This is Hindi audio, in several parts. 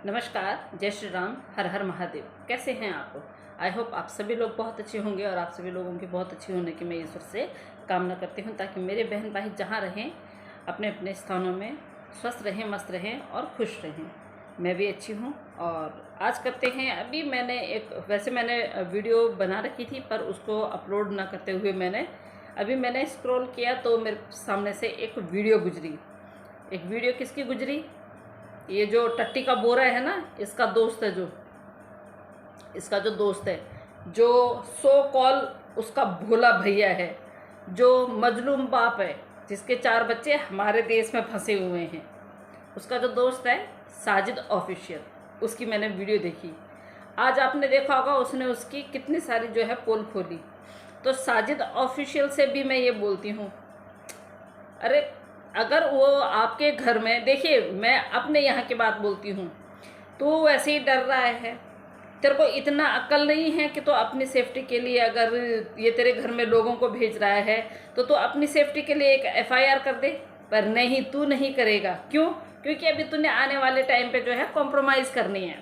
नमस्कार, जय श्री राम, हर हर महादेव। कैसे हैं आप? आई होप आप सभी लोग बहुत अच्छे होंगे और आप सभी लोगों की बहुत अच्छी होने की मैं ईश्वर से कामना करती हूं, ताकि मेरे बहन भाई जहां रहें अपने अपने स्थानों में स्वस्थ रहें, मस्त रहें और खुश रहें। मैं भी अच्छी हूं। और आज करते हैं, अभी मैंने वीडियो बना रखी थी, पर उसको अपलोड ना करते हुए मैंने स्क्रॉल किया तो मेरे सामने से एक वीडियो गुजरी। एक वीडियो किसकी गुजरी? ये जो टट्टी का बोरा है ना, इसका दोस्त है, इसका जो दोस्त है, जो सो कॉल उसका भोला भैया है, जो मजलूम बाप है, जिसके 4 बच्चे हमारे देश में फंसे हुए हैं, उसका जो दोस्त है साजिद ऑफिशियल, उसकी मैंने वीडियो देखी। आज आपने देखा होगा उसने उसकी कितनी सारी जो है पोल खोली। तो साजिद ऑफिशियल से भी मैं ये बोलती हूँ, अरे अगर वो आपके घर में, देखिए मैं अपने यहाँ की बात बोलती हूँ, तो वैसे ही डर रहा है, तेरे को इतना अक्ल नहीं है कि तो अपनी सेफ्टी के लिए, अगर ये तेरे घर में लोगों को भेज रहा है तो अपनी सेफ्टी के लिए एक FIR कर दे। पर नहीं, तू नहीं करेगा। क्यों? क्योंकि अभी तूने आने वाले टाइम पे जो है कॉम्प्रोमाइज़ करनी है।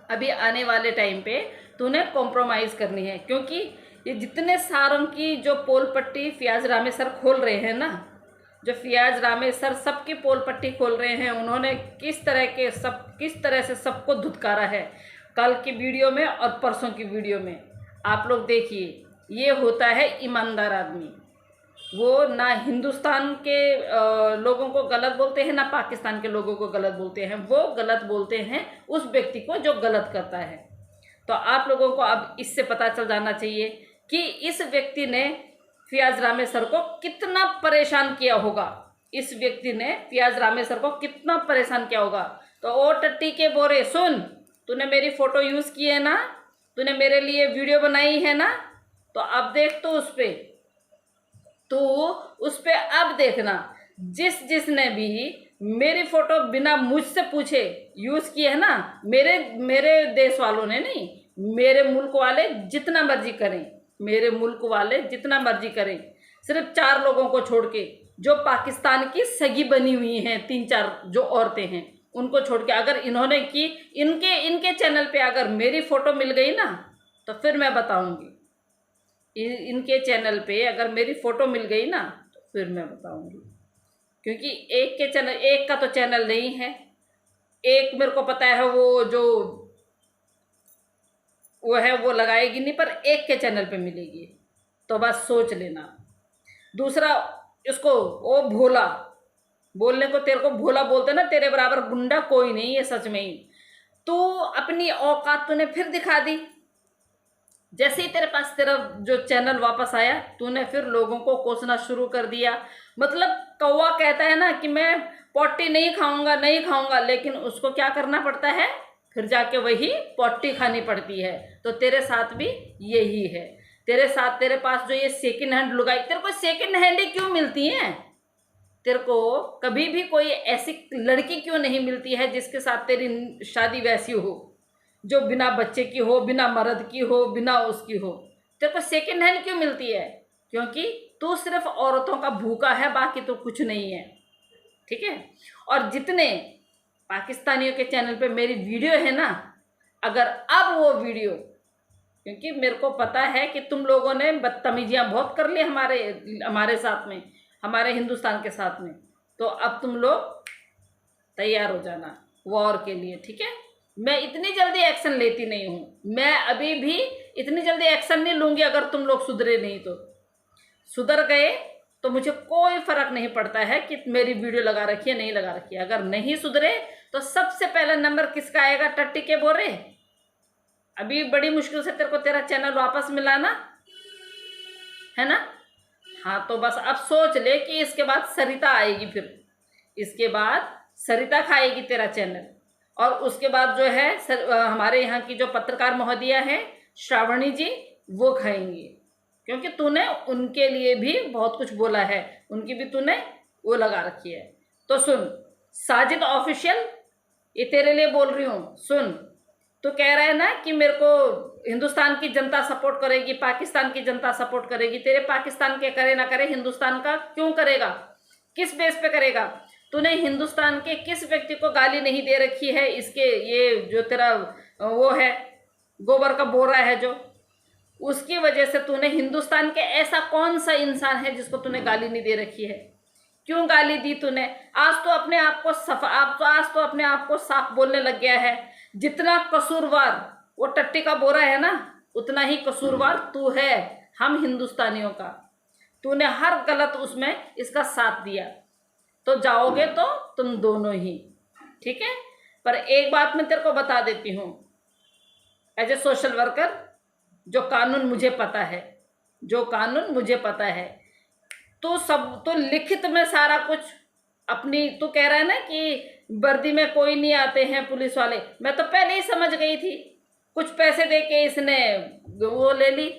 अभी आने वाले टाइम पे तूने कॉम्प्रोमाइज़ करनी है, क्योंकि ये जितने सारों की जो पोल पट्टी फियाज रामेसर खोल रहे हैं ना, जो फियाज रामेसर सबकी पोल पट्टी खोल रहे हैं, उन्होंने किस तरह से सबको धुतकारा है कल की वीडियो में और परसों की वीडियो में। आप लोग देखिए, ये होता है ईमानदार आदमी। वो ना हिंदुस्तान के लोगों को गलत बोलते हैं, ना पाकिस्तान के लोगों को गलत बोलते हैं। वो गलत बोलते हैं उस व्यक्ति को जो गलत करता है। तो आप लोगों को अब इससे पता चल जाना चाहिए कि इस व्यक्ति ने फियाज रामेसर को कितना परेशान किया होगा। इस व्यक्ति ने फियाज रामेसर को कितना परेशान किया होगा। तो ओ टट्टी के बोरे, सुन, तूने मेरी फ़ोटो यूज़ की है ना, तूने मेरे लिए वीडियो बनाई है ना, तो अब देख तो उस पे अब देखना, जिसने भी मेरी फ़ोटो बिना मुझसे पूछे यूज़ की है ना, मेरे देश वालों ने नहीं, मेरे मुल्क वाले जितना मर्जी करें, मेरे मुल्क वाले जितना मर्जी करें, सिर्फ 4 लोगों को छोड़ के, जो पाकिस्तान की सगी बनी हुई हैं, 3-4 जो औरतें हैं, उनको छोड़ के अगर इन्होंने की, इनके चैनल पे अगर मेरी फ़ोटो मिल गई ना, तो फिर मैं बताऊंगी। इनके चैनल पे अगर मेरी फ़ोटो मिल गई ना, तो फिर मैं बताऊंगी। क्योंकि एक का तो चैनल नहीं है। एक मेरे को पता है वो है, वो लगाएगी नहीं, पर एक के चैनल पे मिलेगी, तो बस सोच लेना। दूसरा, इसको ओ भोला बोलने को, तेरे को भोला बोलते ना, तेरे बराबर गुंडा कोई नहीं है सच में ही। तू अपनी औकात तूने फिर दिखा दी। जैसे ही तेरे पास तेरा जो चैनल वापस आया, तूने फिर लोगों को कोसना शुरू कर दिया। मतलब कौवा कहता है ना कि मैं पोटी नहीं खाऊंगा, लेकिन उसको क्या करना पड़ता है, फिर जाके वही पोटी खानी पड़ती है। तो तेरे साथ भी यही है। तेरे पास जो ये सेकंड हैंड लुगाई, तेरे को सेकंड हैंड ही क्यों मिलती हैं? तेरे को कभी भी कोई ऐसी लड़की क्यों नहीं मिलती है जिसके साथ तेरी शादी वैसी हो, जो बिना बच्चे की हो, बिना मर्द की हो, बिना उसकी हो? तेरे को सेकंड हैंड क्यों मिलती है? क्योंकि तू सिर्फ औरतों का भूखा है, बाकी तो कुछ नहीं है। ठीक है? और जितने पाकिस्तानियों के चैनल पे मेरी वीडियो है ना, अगर अब वो वीडियो, क्योंकि मेरे को पता है कि तुम लोगों ने बदतमीजियाँ बहुत कर ली हमारे साथ में, हमारे हिंदुस्तान के साथ में, तो अब तुम लोग तैयार हो जाना वॉर के लिए। ठीक है? मैं इतनी जल्दी एक्शन लेती नहीं हूँ। मैं अभी भी इतनी जल्दी एक्शन नहीं लूँगी। अगर तुम लोग सुधरे नहीं तो सुधर गए तो मुझे कोई फ़र्क नहीं पड़ता है कि मेरी वीडियो लगा रखी है, नहीं लगा रखी है। अगर नहीं सुधरे तो सबसे पहला नंबर किसका आएगा? टट्टी के बोरे। अभी बड़ी मुश्किल से तेरे को तेरा चैनल वापस मिला ना, है ना? हाँ, तो बस अब सोच ले कि इसके बाद सरिता आएगी, फिर इसके बाद सरिता खाएगी तेरा चैनल। और उसके बाद जो है हमारे यहाँ की जो पत्रकार महोदया है श्रावणी जी, वो खाएंगी। क्योंकि तूने उनके लिए भी बहुत कुछ बोला है, उनकी भी तूने वो लगा रखी है। तो सुन साजिद ऑफिशियल, ये तेरे लिए बोल रही हूँ, सुन। तो कह रहा है ना कि मेरे को हिंदुस्तान की जनता सपोर्ट करेगी, पाकिस्तान की जनता सपोर्ट करेगी। तेरे पाकिस्तान के करे ना करे, हिंदुस्तान का क्यों करेगा? किस बेस पे करेगा? तूने हिंदुस्तान के किस व्यक्ति को गाली नहीं दे रखी है? इसके ये जो तेरा वो है गोबर का बोरा है जो, उसकी वजह से तूने हिंदुस्तान के ऐसा कौन सा इंसान है जिसको तूने गाली नहीं दे रखी है? क्यों गाली दी तूने? आज तो अपने आप को आज तो अपने आप को साफ बोलने लग गया है। जितना कसूरवार वो टट्टी का बोरा है ना, उतना ही कसूरवार तू है हम हिंदुस्तानियों का। तूने हर गलत उसमें इसका साथ दिया, तो जाओगे तो तुम दोनों ही, ठीक है। पर एक बात मैं तेरे को बता देती हूँ, एज ए सोशल वर्कर, जो कानून मुझे पता है, जो कानून मुझे पता है, तो लिखित में सारा कुछ अपनी, तू कह रहा है ना कि वर्दी में कोई नहीं आते हैं पुलिस वाले, मैं तो पहले ही समझ गई थी। कुछ पैसे दे के इसने वो ले ली,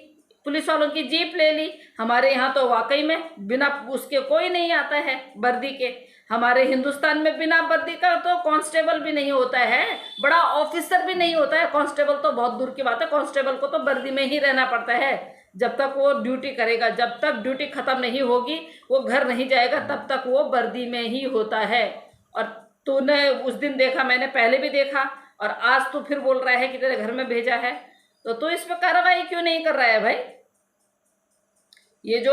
पुलिस वालों की जीप ले ली। हमारे यहाँ तो वाकई में बिना उसके कोई नहीं आता है वर्दी के। हमारे हिंदुस्तान में बिना वर्दी का तो कांस्टेबल भी नहीं होता है, बड़ा ऑफिसर भी नहीं होता है। कांस्टेबल तो बहुत दूर की बात है, कांस्टेबल को तो वर्दी में ही रहना पड़ता है जब तक वो ड्यूटी करेगा। जब तक ड्यूटी खत्म नहीं होगी वो घर नहीं जाएगा, तब तक वो वर्दी में ही होता है। और तूने उस दिन देखा, मैंने पहले भी देखा, और आज तू फिर बोल रहा है कि तेरे घर में भेजा है, तो तू इस पर कार्रवाई क्यों नहीं कर रहा है भाई? ये जो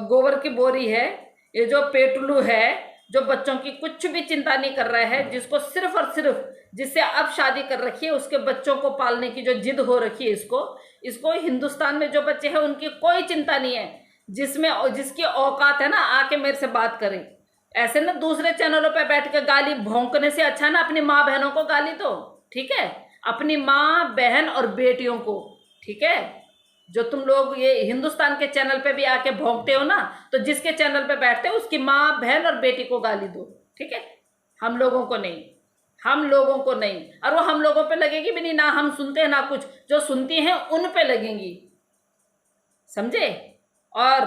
गोबर की बोरी है, ये जो पेटलू है, जो बच्चों की कुछ भी चिंता नहीं कर रहा है, जिसको सिर्फ और सिर्फ, जिससे अब शादी कर रखी है, उसके बच्चों को पालने की जो जिद हो रखी है, इसको हिंदुस्तान में जो बच्चे हैं उनकी कोई चिंता नहीं है। जिसकी औकात है ना, आके मेरे से बात करें। ऐसे ना दूसरे चैनलों पे बैठ के गाली भौंकने से अच्छा ना अपनी माँ बहनों को गाली दो, ठीक है। अपनी माँ बहन और बेटियों को, ठीक है। जो तुम लोग ये हिंदुस्तान के चैनल पे भी आके भौंकते हो ना, तो जिसके चैनल पे बैठते हो उसकी माँ बहन और बेटी को गाली दो, ठीक है। हम लोगों को नहीं, हम लोगों को नहीं। और वो हम लोगों पे लगेगी भी नहीं, ना हम सुनते हैं ना कुछ, जो सुनती हैं उन पे लगेंगी, समझे। और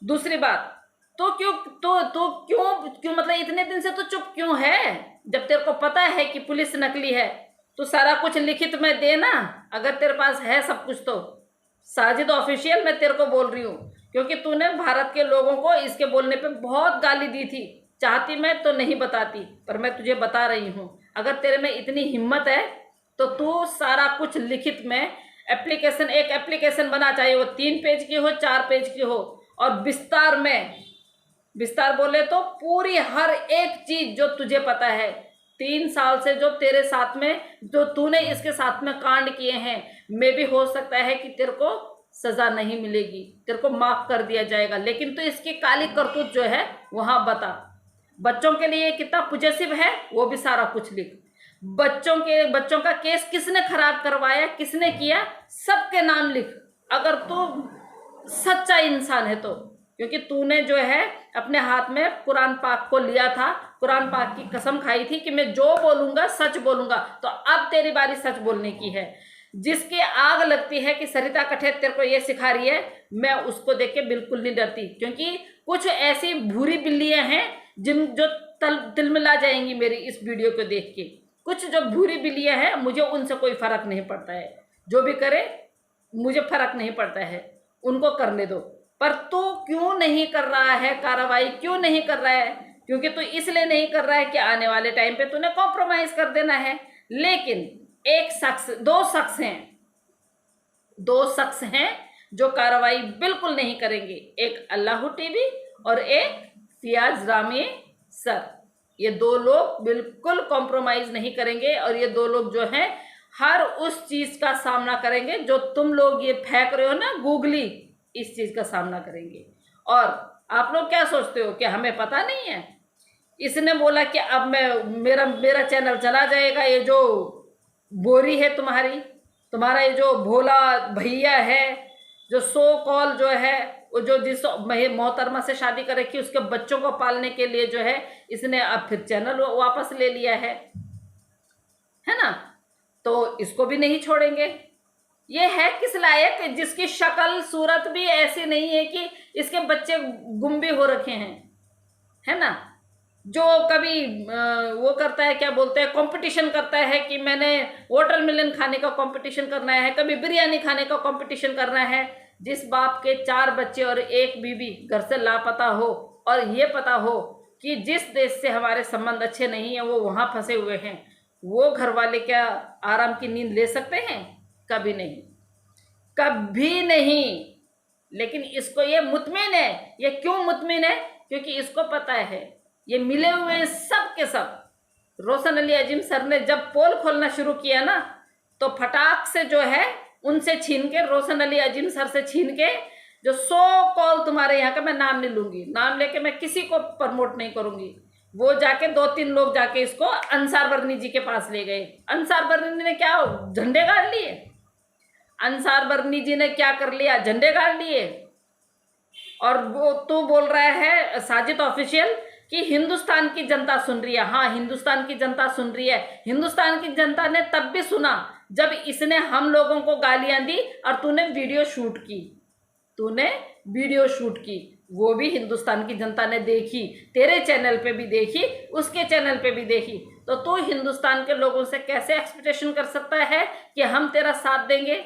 दूसरी बात, तो क्यों मतलब इतने दिन से तो चुप क्यों है? जब तेरे को पता है कि पुलिस नकली है, तो सारा कुछ लिखित में देना, अगर तेरे पास है सब कुछ तो। साजिद ऑफिशियल मैं तेरे को बोल रही हूँ, क्योंकि तूने भारत के लोगों को इसके बोलने पे बहुत गाली दी थी। चाहती मैं तो नहीं बताती, पर मैं तुझे बता रही हूँ। अगर तेरे में इतनी हिम्मत है तो तू सारा कुछ लिखित में एक एप्लीकेशन बना, चाहे वो 3 पेज की हो, 4 पेज की हो, और विस्तार बोले तो पूरी हर एक चीज जो तुझे पता है, 3 साल से जो तेरे साथ में, जो तूने इसके साथ में कांड किए हैं, मे भी हो सकता है कि तेरे को सजा नहीं मिलेगी, तेरे को माफ कर दिया जाएगा, लेकिन तू इसकी काली करतूत जो है वहां बता। बच्चों के लिए कितना पॉजिटिव है वो भी सारा कुछ लिख। बच्चों का केस किसने खराब करवाया, किसने किया, सबके नाम लिख, अगर तू सच्चा इंसान है तो। क्योंकि तूने जो है अपने हाथ में कुरान पाक को लिया था, कुरान पाक की कसम खाई थी कि मैं जो बोलूंगा सच बोलूंगा, तो अब तेरी बारी सच बोलने की है। जिसकी आग लगती है कि सरिता कठेत तेरे को ये सिखा रही है, मैं उसको देख के बिल्कुल नहीं डरती, क्योंकि कुछ ऐसी भूरी बिल्लियां हैं जो तिलमिला जाएंगी मेरी इस वीडियो को देख के। कुछ जो भूरी बिल्लियां हैं, मुझे उनसे कोई फर्क नहीं पड़ता है, जो भी करे मुझे फर्क नहीं पड़ता है, उनको करने दो। पर तू क्यों नहीं कर रहा है कार्रवाई, क्यों नहीं कर रहा है? क्योंकि तू इसलिए नहीं कर रहा है कि आने वाले टाइम पे तूने कॉम्प्रोमाइज कर देना है। लेकिन दो शख्स हैं जो कार्रवाई बिल्कुल नहीं करेंगे, एक अल्लाह टीवी और एक फियाज रामी सर। ये 2 लोग बिल्कुल कॉम्प्रोमाइज नहीं करेंगे, और ये 2 लोग जो हैं हर उस चीज का सामना करेंगे जो तुम लोग ये फेंक रहे हो ना गूगली, इस चीज का सामना करेंगे। और आप लोग क्या सोचते हो कि हमें पता नहीं है? इसने बोला कि अब मेरा चैनल चला जाएगा। ये जो बोरी है तुम्हारा ये जो भोला भैया है, जो सो कॉल जो है, वो जो जिस मोहतरमा से शादी कर रखी उसके बच्चों को पालने के लिए जो है, इसने अब फिर चैनल वापस ले लिया है ना। तो इसको भी नहीं छोड़ेंगे। ये है किस लायक, जिसकी शक्ल सूरत भी ऐसी नहीं है कि इसके बच्चे गुम भी हो रखे हैं, है ना। जो कभी वो करता है, क्या बोलते हैं, कंपटीशन करता है कि मैंने वाटरमेलन खाने का कंपटीशन करना है, कभी बिरयानी खाने का कंपटीशन करना है। जिस बाप के 4 बच्चे और 1 बीवी घर से लापता हो, और ये पता हो कि जिस देश से हमारे संबंध अच्छे नहीं हैं वो वहाँ फंसे हुए हैं, वो घर वाले क्या आराम की नींद ले सकते हैं? कभी नहीं, कभी नहीं। लेकिन इसको ये मुतमिन है। ये क्यों मुतमिन है? क्योंकि इसको पता है ये मिले हुए हैं सब के सब। रोशन अली अजीम सर ने जब पोल खोलना शुरू किया ना, तो फटाक से जो है उनसे छीन के, रोशन अली अजीम सर से छीन के, जो 100 कॉल तुम्हारे यहाँ का, मैं नाम नहीं लूंगी, नाम लेके मैं किसी को प्रमोट नहीं करूंगी, वो जाके 2-3 लोग जाके इसको अंसार बर्नी जी के पास ले गए। अंसार बर्नी ने क्या झंडे गाड़ लिए? अंसार बर्नी जी ने क्या कर लिया? झंडे गाड़ लिए। और वो तो बोल रहा है साजिद ऑफिशियल कि हिंदुस्तान की जनता सुन रही है। हाँ, हिंदुस्तान की जनता सुन रही है। हिंदुस्तान की जनता ने तब भी सुना जब इसने हम लोगों को गालियां दी और तूने वीडियो शूट की। तूने वीडियो शूट की, वो भी हिंदुस्तान की जनता ने देखी, तेरे चैनल पे भी देखी, उसके चैनल पे भी देखी। तो तू हिंदुस्तान के लोगों से कैसे एक्सपेक्टेशन कर सकता है कि हम तेरा साथ देंगे?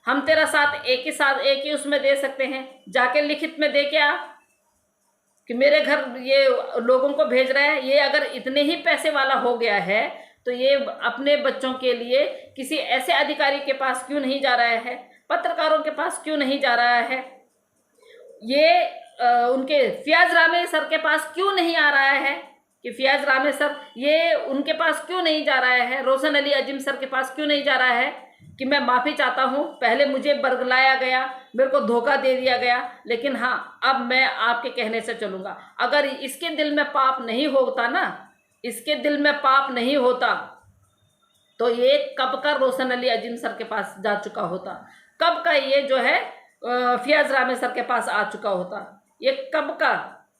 हम तेरा साथ एक ही उसमें दे सकते हैं। जाके लिखित में दे के आ कि मेरे घर ये लोगों को भेज रहा है। ये अगर इतने ही पैसे वाला हो गया है तो ये अपने बच्चों के लिए किसी ऐसे अधिकारी के पास क्यों नहीं जा रहा है? पत्रकारों के पास क्यों नहीं जा रहा है? ये उनके फियाज रामे सर के पास क्यों नहीं आ रहा है कि फियाज रामे सर ये उनके पास क्यों नहीं जा रहा है? रोशन अली अजीम सर के पास क्यों नहीं जा रहा है कि मैं माफ़ी चाहता हूँ, पहले मुझे बरगलाया गया, मेरे को धोखा दे दिया गया, लेकिन हाँ अब मैं आपके कहने से चलूँगा। अगर इसके दिल में पाप नहीं होता ना, इसके दिल में पाप नहीं होता तो ये कब का रोशन अली अजीम सर के पास जा चुका होता, कब का ये जो है फियाज रामे सर के पास आ चुका होता, ये कब का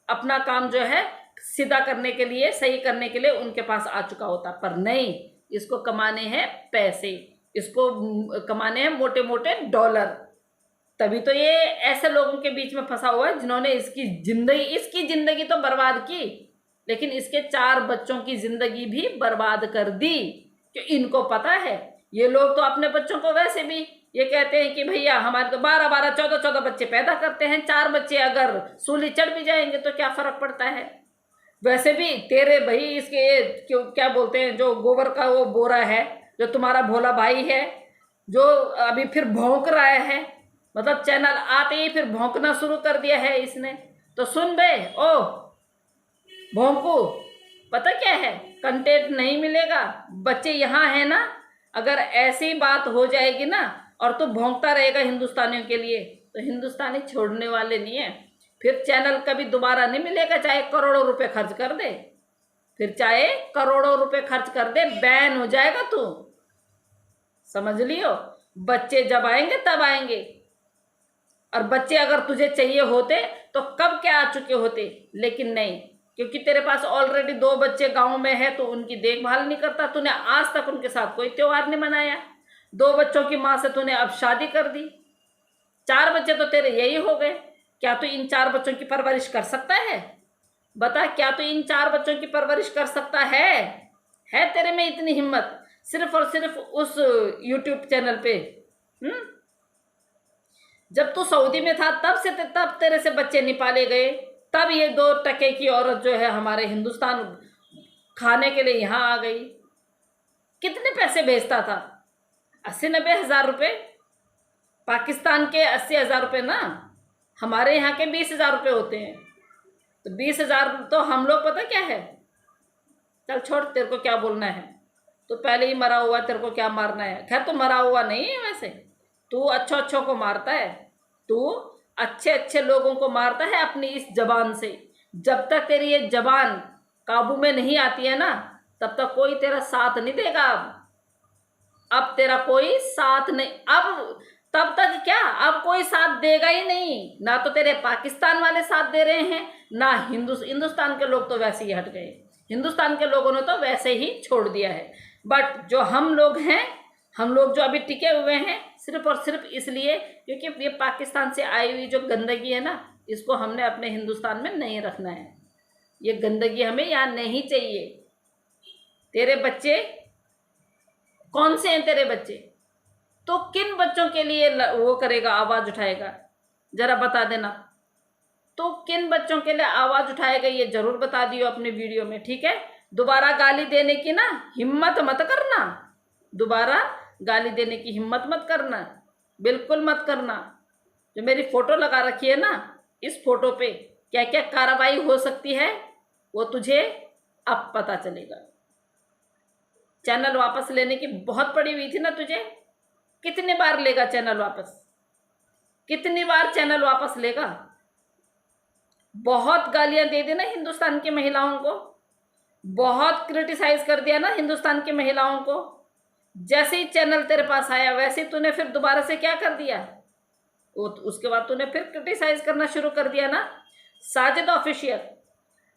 अपना काम जो है सीधा करने के लिए, सही करने के लिए उनके पास आ चुका होता। पर नहीं, इसको कमाने हैं पैसे, इसको कमाने हैं मोटे मोटे डॉलर। तभी तो ये ऐसे लोगों के बीच में फंसा हुआ है जिन्होंने इसकी जिंदगी तो बर्बाद की, लेकिन इसके 4 बच्चों की जिंदगी भी बर्बाद कर दी। कि इनको पता है, ये लोग तो अपने बच्चों को वैसे भी ये कहते हैं कि भैया हमारे तो 12-12, 14-14 बच्चे पैदा करते हैं, 4 बच्चे अगर सूली चढ़ भी जाएंगे तो क्या फर्क पड़ता है? वैसे भी तेरे भाई इसके क्यों क्या बोलते हैं, जो गोबर का वो बोरा है, जो तुम्हारा भोला भाई है, जो अभी फिर भौंक रहा है, मतलब चैनल आते ही फिर भौंकना शुरू कर दिया है इसने। तो सुन बे ओ भौंकू, पता क्या है, कंटेंट नहीं मिलेगा। बच्चे यहाँ है ना, अगर ऐसी बात हो जाएगी ना और तू भौंकता रहेगा हिंदुस्तानियों के लिए, तो हिंदुस्तानी छोड़ने वाले नहीं है। फिर चैनल कभी दोबारा नहीं मिलेगा, चाहे करोड़ों रुपए खर्च कर दे, फिर चाहे करोड़ों रुपए खर्च कर दे, बैन हो जाएगा तू, समझ लियो। बच्चे जब आएंगे तब आएंगे, और बच्चे अगर तुझे चाहिए होते तो कब क्या आ चुके होते, लेकिन नहीं, क्योंकि तेरे पास ऑलरेडी 2 बच्चे गांव में है तो उनकी देखभाल नहीं करता। तूने आज तक उनके साथ कोई त्योहार नहीं मनाया। 2 बच्चों की माँ से तूने अब शादी कर दी, 4 बच्चे तो तेरे यही हो गए। क्या तू इन 4 बच्चों की परवरिश कर सकता है? बता, क्या तू इन 4 बच्चों की परवरिश कर सकता है? तेरे में इतनी हिम्मत? सिर्फ और सिर्फ उस यूट्यूब चैनल पे जब तू सऊदी में था तब तेरे से बच्चे नहीं पाले गए, तब ये 2 टके की औरत जो है हमारे हिंदुस्तान खाने के लिए यहाँ आ गई। कितने पैसे भेजता था? 80-90 हज़ार रुपये। पाकिस्तान के 80 हज़ार रुपये ना, हमारे यहाँ के 20 हज़ार रुपये होते हैं। तो 20 हज़ार तो हम लोग, पता क्या है, चल छोड़, तेरे को क्या बोलना है, तो पहले ही मरा हुआ, तेरे को क्या मारना है? खैर तो मरा हुआ नहीं है, वैसे तू अच्छों को मारता है, तू अच्छे लोगों को मारता है अपनी इस जबान से। जब तक तेरी ये जबान काबू में नहीं आती है ना, तब तक कोई तेरा साथ नहीं देगा। अब तेरा कोई साथ नहीं, अब तब तक क्या, अब कोई साथ देगा ही नहीं। ना तो तेरे पाकिस्तान वाले साथ दे रहे हैं, ना हिंदुस्तान के लोग तो वैसे ही हट गए, हिंदुस्तान के लोगों ने तो वैसे ही छोड़ दिया है। बट जो हम लोग हैं, हम लोग जो अभी टिके हुए हैं, सिर्फ और सिर्फ इसलिए क्योंकि ये पाकिस्तान से आई हुई जो गंदगी है ना, इसको हमने अपने हिंदुस्तान में नहीं रखना है। ये गंदगी हमें यहाँ नहीं चाहिए। तेरे बच्चे कौन से हैं? तेरे बच्चे तो किन बच्चों के लिए वो करेगा, आवाज़ उठाएगा, जरा बता देना। तो किन बच्चों के लिए आवाज उठाएगा ये जरूर बता दियो अपने वीडियो में, ठीक है। दोबारा गाली देने की ना हिम्मत मत करना, दोबारा गाली देने की हिम्मत मत करना, बिल्कुल मत करना। जो मेरी फोटो लगा रखी है ना, इस फोटो पे क्या क्या कार्रवाई हो सकती है वो तुझे अब पता चलेगा। चैनल वापस लेने की बहुत पड़ी हुई थी ना तुझे, कितनी बार लेगा चैनल वापस, कितनी बार चैनल वापस लेगा। बहुत गालियां दे दी ना हिंदुस्तान की महिलाओं को, बहुत क्रिटिसाइज कर दिया ना हिंदुस्तान की महिलाओं को। जैसे ही चैनल तेरे पास आया वैसे ही तूने फिर दोबारा से क्या कर दिया, वो उसके बाद तूने फिर क्रिटिसाइज करना शुरू कर दिया ना। साजिद ऑफिशियल,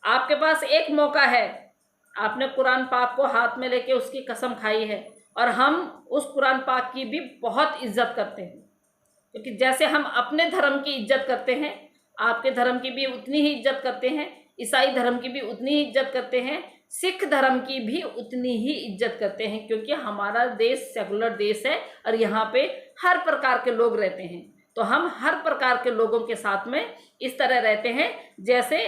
आपके पास एक मौका है, आपने कुरान पाक को हाथ में लेके उसकी कसम खाई है, और हम उस कुरान पाक की भी बहुत इज्जत करते हैं, क्योंकि जैसे हम अपने धर्म की इज्जत करते हैं, आपके धर्म की भी उतनी ही इज्जत करते हैं, ईसाई धर्म की भी उतनी ही इज्जत करते हैं, सिख धर्म की भी उतनी ही इज्जत करते हैं, क्योंकि हमारा देश सेकुलर देश है और यहाँ पे हर प्रकार के लोग रहते हैं। तो हम हर प्रकार के लोगों के साथ में इस तरह रहते हैं, जैसे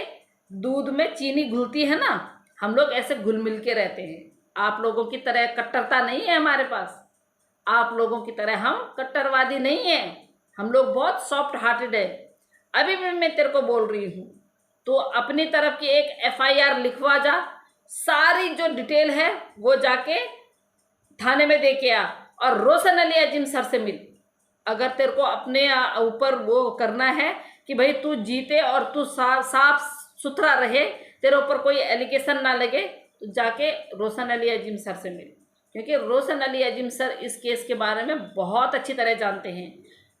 दूध में चीनी घुलती है ना, हम लोग ऐसे घुल मिल के रहते हैं। आप लोगों की तरह कट्टरता नहीं है हमारे पास, आप लोगों की तरह हम कट्टरवादी नहीं है, हम लोग बहुत सॉफ्ट हार्टेड है। अभी भी मैं तेरे को बोल रही हूँ, तो अपनी तरफ की एक FIR लिखवा जा, सारी जो डिटेल है वो जाके थाने में दे के आ, और रोशन अली अजीम सर से मिल। अगर तेरे को अपने ऊपर वो करना है कि भाई तू जीते और तू साफ सुथरा रहे, तेरे ऊपर कोई एलिगेशन ना लगे, तो जाके रोशन अली अजीम सर से मिल, क्योंकि रोशन अली अजीम सर इस केस के बारे में बहुत अच्छी तरह जानते हैं।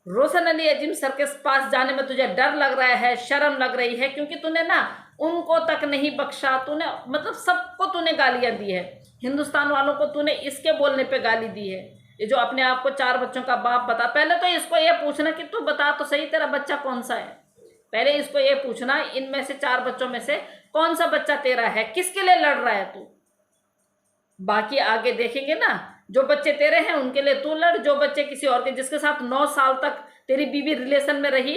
रोशन अली अजीम सर के पास जाने में तुझे डर लग रहा है, शर्म लग रही है, क्योंकि तूने ना उनको तक नहीं बख्शा, तूने मतलब सबको तूने गालियां दी है, हिंदुस्तान वालों को तूने इसके बोलने पे गाली दी है। ये जो अपने आप को 4 बच्चों का बाप बता, पहले तो इसको ये पूछना कि तू बता तो सही तेरा बच्चा कौन सा है, पहले इसको ये पूछना इनमें से 4 बच्चों में से कौन सा बच्चा तेरा है, किसके लिए लड़ रहा है तू। बाकी आगे देखेंगे ना, जो बच्चे तेरे हैं उनके लिए तू लड़, जो बच्चे किसी और के, जिसके साथ 9 साल तक तेरी बीवी रिलेशन में रही,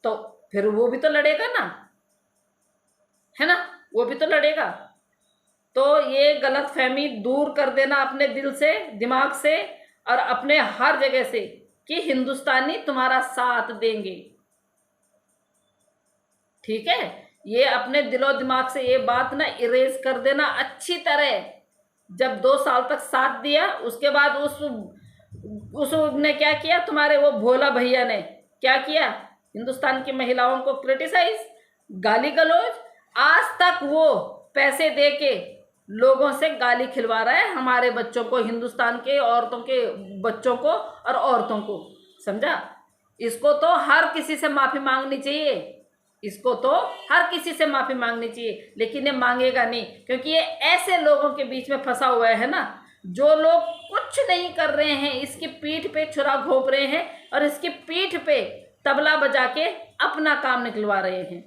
तो फिर वो भी तो लड़ेगा ना, है ना, वो भी तो लड़ेगा। तो ये गलत फहमी दूर कर देना अपने दिल से, दिमाग से, और अपने हर जगह से, कि हिंदुस्तानी तुम्हारा साथ देंगे, ठीक है। ये अपने दिलो दिमाग से ये बात ना इरेज कर देना अच्छी तरह। जब 2 साल तक साथ दिया, उसके बाद उसने क्या किया, तुम्हारे वो भोला भैया ने क्या किया, हिंदुस्तान की महिलाओं को क्रिटिसाइज, गाली गलौज, आज तक वो पैसे दे के लोगों से गाली खिलवा रहा है हमारे बच्चों को, हिंदुस्तान के औरतों के बच्चों को और औरतों को, समझा। इसको तो हर किसी से माफी मांगनी चाहिए, इसको तो हर किसी से माफी मांगनी चाहिए, लेकिन ये मांगेगा नहीं, क्योंकि ये ऐसे लोगों के बीच में फंसा हुआ है ना, जो लोग कुछ नहीं कर रहे हैं, इसकी पीठ पे छुरा घोंप रहे हैं और इसकी पीठ पे तबला बजा के अपना काम निकलवा रहे हैं।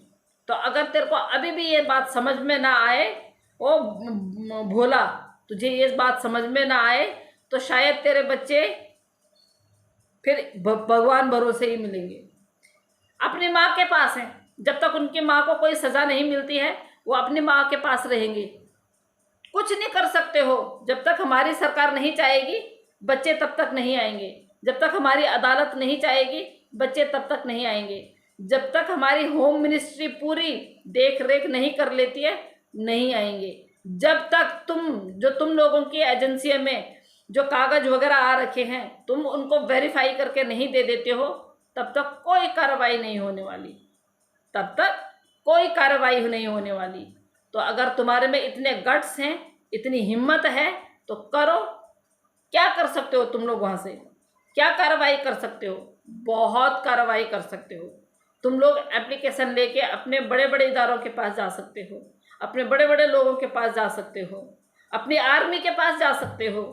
तो अगर तेरे को अभी भी ये बात समझ में ना आए, ओ भोला, तुझे ये बात समझ में ना आए, तो शायद तेरे बच्चे फिर भगवान भरोसे ही मिलेंगे। अपनी माँ के पास हैं, जब तक उनकी माँ को कोई सज़ा नहीं मिलती है वो अपनी माँ के पास रहेंगे। कुछ नहीं कर सकते हो, जब तक हमारी सरकार नहीं चाहेगी बच्चे तब तक नहीं आएंगे, जब तक हमारी अदालत नहीं चाहेगी बच्चे तब तक नहीं आएंगे, जब तक हमारी होम मिनिस्ट्री पूरी देख रेख नहीं कर लेती है नहीं आएंगे, जब तक तुम लोगों की एजेंसियों में जो कागज वगैरह आ रखे हैं तुम उनको वेरीफाई करके नहीं दे देते हो, तब तक कोई कार्रवाई नहीं होने वाली, तब तक कोई कार्रवाई नहीं होने वाली। तो अगर तुम्हारे में इतने गट्स हैं, इतनी हिम्मत है, तो करो। क्या कर सकते हो तुम लोग, वहाँ से क्या कार्रवाई कर सकते हो, बहुत कार्रवाई कर सकते हो। तुम लोग एप्लीकेशन लेके अपने बड़े बड़े इदारों के पास जा सकते हो, अपने बड़े बड़े लोगों के पास जा सकते हो, अपनी आर्मी के पास जा सकते हो,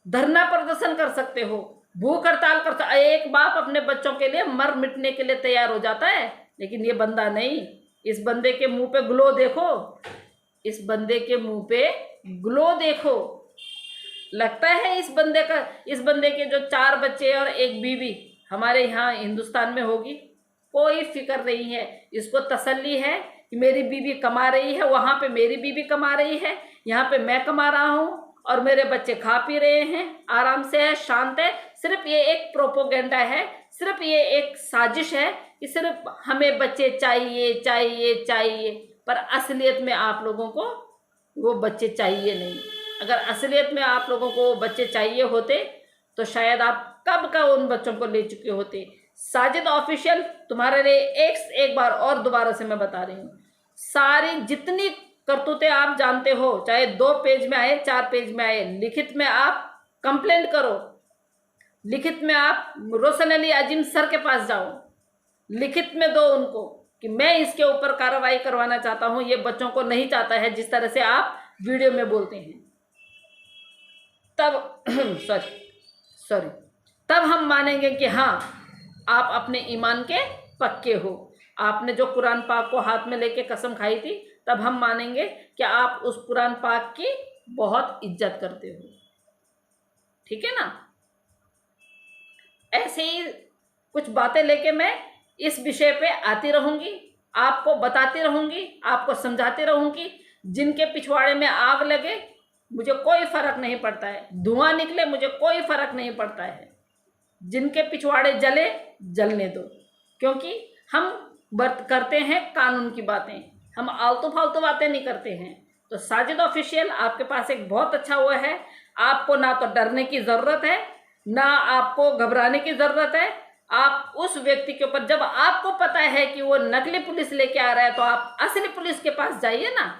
धरना प्रदर्शन कर सकते हो, भूख हड़ताल कर सकते। एक बाप अपने बच्चों के लिए मर मिटने के लिए तैयार हो जाता है, लेकिन ये बंदा नहीं। इस बंदे के मुंह पे ग्लो देखो, इस बंदे के मुंह पे ग्लो देखो। लगता है इस बंदे के जो 4 बच्चे और एक बीवी हमारे यहाँ हिंदुस्तान में होगी, कोई फिक्र नहीं है। इसको तसल्ली है कि मेरी बीवी कमा रही है, वहाँ पे मेरी बीवी कमा रही है, यहाँ पे मैं कमा रहा हूँ और मेरे बच्चे खा पी रहे हैं, आराम से है, शांत है। सिर्फ ये एक प्रोपोगेंडा है, सिर्फ ये एक साजिश है कि सिर्फ हमें बच्चे चाहिए चाहिए चाहिए, पर असलियत में आप लोगों को वो बच्चे चाहिए नहीं। अगर असलियत में आप लोगों को वो बच्चे चाहिए होते तो शायद आप कब का उन बच्चों को ले चुके होते। साजिद ऑफिशियल तुम्हारे लिए एक बार और दोबारा से मैं बता रही हूँ, सारी जितनी करतूतें आप जानते हो, चाहे 2 पेज में आए 4 पेज में आए, लिखित में आप कंप्लेंट करो, लिखित में आप रोशन अली अजीम सर के पास जाओ, लिखित में दो उनको कि मैं इसके ऊपर कार्रवाई करवाना चाहता हूं, ये बच्चों को नहीं चाहता है जिस तरह से आप वीडियो में बोलते हैं। तब सॉरी तब हम मानेंगे कि हाँ आप अपने ईमान के पक्के हो। आपने जो कुरान पाक को हाथ में लेके कसम खाई थी, तब हम मानेंगे कि आप उस कुरान पाक की बहुत इज्जत करते हो। ठीक है ना? ऐसे ही कुछ बातें लेके मैं इस विषय पे आती रहूंगी, आपको बताती रहूंगी, आपको समझाती रहूंगी। जिनके पिछवाड़े में आग लगे मुझे कोई फर्क नहीं पड़ता है, धुआं निकले मुझे कोई फर्क नहीं पड़ता है। जिनके पिछवाड़े जले जलने दो, क्योंकि हम करते हैं कानून की बातें, हम आलतू फालतू बातें नहीं करते हैं। तो साजिद ऑफिशियल आपके पास एक बहुत अच्छा हुआ है, आपको ना तो डरने की ज़रूरत है, ना आपको घबराने की ज़रूरत है। आप उस व्यक्ति के ऊपर, जब आपको पता है कि वो नकली पुलिस लेके आ रहा है, तो आप असली पुलिस के पास जाइए ना,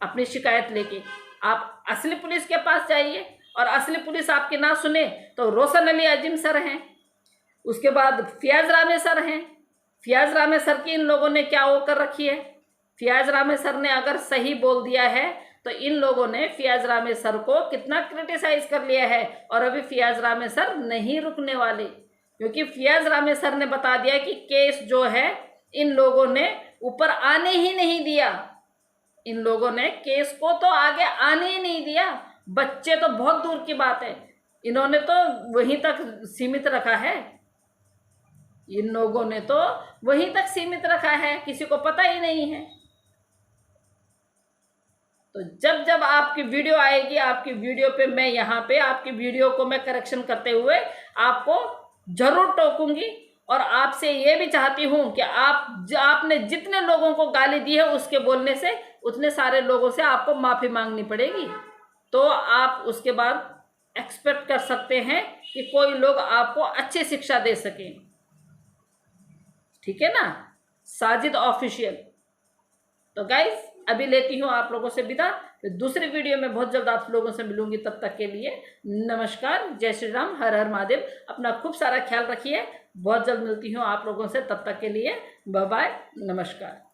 अपनी शिकायत लेके आप असली पुलिस के पास जाइए। और असली पुलिस आपकी ना सुने तो रोशन अली अजीम सर हैं, उसके बाद फियाज रामे सर हैं। फियाज रामे सर की इन लोगों ने क्या वो कर रखी है? फियाज रामे सर ने अगर सही बोल दिया है तो इन लोगों ने फियाज रामे सर को कितना क्रिटिसाइज कर लिया है। और अभी फियाज रामे सर नहीं रुकने वाले, क्योंकि फियाज रामे सर ने बता दिया कि केस जो है इन लोगों ने ऊपर आने ही नहीं दिया। इन लोगों ने केस को तो आगे आने ही नहीं दिया। बच्चे तो बहुत दूर की बात है, इन्होंने तो वहीं तक सीमित रखा है। इन लोगों ने तो वहीं तक सीमित रखा है, किसी को पता ही नहीं है। तो जब जब आपकी वीडियो आएगी, आपकी वीडियो पे मैं यहाँ पे आपकी वीडियो को मैं करेक्शन करते हुए आपको जरूर टोकूंगी। और आपसे ये भी चाहती हूँ कि आपने जितने लोगों को गाली दी है उसके बोलने से उतने सारे लोगों से आपको माफ़ी मांगनी पड़ेगी, तो आप उसके बाद एक्सपेक्ट कर सकते हैं कि कोई लोग आपको अच्छी शिक्षा दे सकें। ठीक है ना? साजिद ऑफिशियल। तो गाइस अभी लेती हूँ आप लोगों से विदा, फिर दूसरी वीडियो में बहुत जल्द आप लोगों से मिलूंगी। तब तक के लिए नमस्कार, जय श्री राम, हर हर महादेव। अपना खूब सारा ख्याल रखिए, बहुत जल्द मिलती हूँ आप लोगों से। तब तक के लिए बाय बाय, नमस्कार।